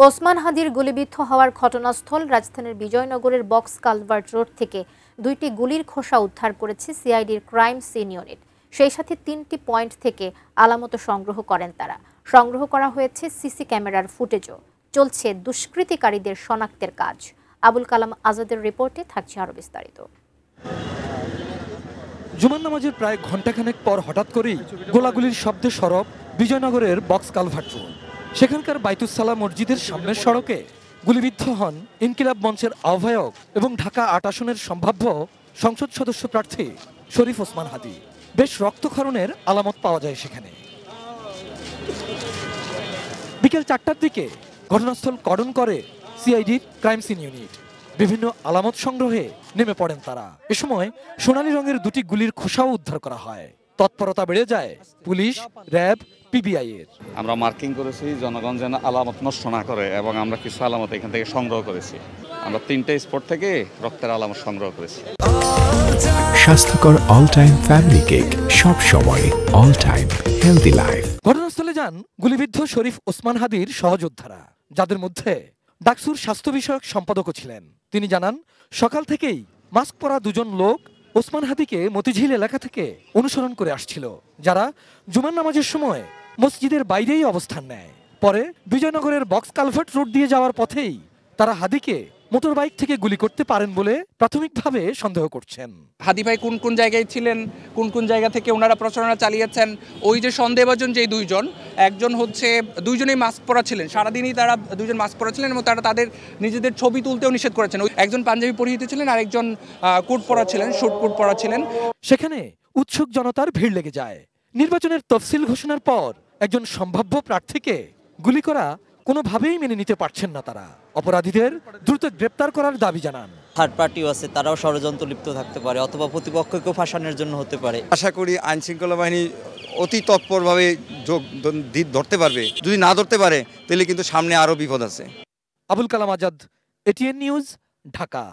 ওসমান হাদির গুলিবিদ্ধ হওয়ার ঘটনাস্থল রাজধানীর বিজয়নগরের বক্স কালভার্ট রোড থেকে দুইটি গুলির খোসা উদ্ধার করেছে সিআইডির ক্রাইম সিন ইউনিট। সেই সাথে 3টি পয়েন্ট থেকে আলামত সংগ্রহ করেন তারা। সংগ্রহ করা হয়েছে সিসি ক্যামেরার ফুটেজও। চলছে দুষ্কৃতিকারীদের শনাক্তের কাজ। আবুল কালাম আজাদের রিপোর্টে থাকছে আরো বিস্তারিত। জুমার নামাজের প্রায় ঘণ্টাখানেক পর হঠাৎ করেই গোলাগুলির শব্দে সরব বিজয়নগরের বক্স কালভার্ট রোড। সেখানকার বাইতুস সালাম মসজিদের সামনের সড়কে গুলিবিদ্ধ হন ইনকিলাব মঞ্চের আহ্বায়ক এবং ঢাকা ৮ আসনের সম্ভাব্য সংসদ সদস্য প্রার্থী শরীফ ওসমান হাদি। বেশ রক্তক্ষরণের আলামত পাওয়া যায় সেখানে। বিকেল ৪টার দিকে ঘটনাস্থল কর্ডন করে সিআইডির ক্রাইম সিন ইউনিট। বিভিন্ন আলামত সংগ্রহে নেমে পড়েন তারা। এ সময় সোনালী রঙের দুটি গুলির খোসাও উদ্ধার করা হয়। তৎপরতা বেড়ে যায় পুলিশ, র্যাব, পিবিআই এর। আমরা মার্কিং করেছি জনগণ যেন আলামত নষ্ট না করে, এবং আমরা কিছু আলামত এখান থেকে সংগ্রহ করেছি। আমরা 3টে স্পট থেকে রক্তের আলামত সংগ্রহ করেছি। স্বাস্থ্যকর অল টাইম ফ্যামিলি কেক, সব সময় অল টাইম হেলদি লাইফ। ঘটনাস্থলে যান গুলিবিদ্ধ শরীফ ওসমান হাদির সহযোদ্ধারা, যাদের মধ্যে ডাকসুর স্বাস্থ্য বিষয়ক সম্পাদকও ছিলেন। তিনি জানান, সকাল থেকেই মাস্ক পরা দুজন লোক ওসমান হাদিকে মতিঝিল এলাকা থেকে অনুসরণ করে আসছিল, যারা জুমার নামাজের সময় মসজিদের বাইরেই অবস্থান নেয়। পরে বিজয়নগরের বক্স কালভার্ট রোড দিয়ে যাওয়ার পথেই তারা হাদিকে মোটরবাইক থেকে গুলি করতে পারেন বলে প্রাথমিকভাবে সন্দেহ করছেন। হাদি ভাই কোন কোন জায়গায় ছিলেন, কোন কোন জায়গা থেকে ওনারা প্রচারণা চালিয়েছেন, ওই যে সন্দেহভাজন যে দুইজন, একজন হচ্ছে দুইজনেই মাস্ক পরা ছিলেন, সারাদিনই তারা দুজন মাস্ক পরা ছিলেন এবং তারা তাদের নিজেদের ছবি তুলতেও নিষেধ করেছেন। একজন পাঞ্জাবি পরিহিত ছিলেন আর একজন কোট পরা ছিলেন, শুট কোট পরা ছিলেন। সেখানে উৎসুক জনতার ভিড় লেগে যায়। নির্বাচনের তফসিল ঘোষণার পর একজন সম্ভাব্য প্রার্থীকে গুলি করা কোনোভাবেই মেনে নিতে পারছেন না তারা। অপরাধীদের দ্রুত গ্রেপ্তার করার দাবি জানান। থার্ড পার্টিও আছে, তারাও ষড়যন্ত্র লিপ্ত থাকতে পারে অথবা প্রতিপক্ষকেও ফাঁসানোর জন্য হতে পারে। আশা করি আইন শৃঙ্খলা বাহিনী অতি তৎপরভাবে ধরতে পারবে। যদি না ধরতে পারে তাহলে কিন্তু সামনে আরও বিপদ আছে। Abul Kalam Azad, ATN news, Dhaka.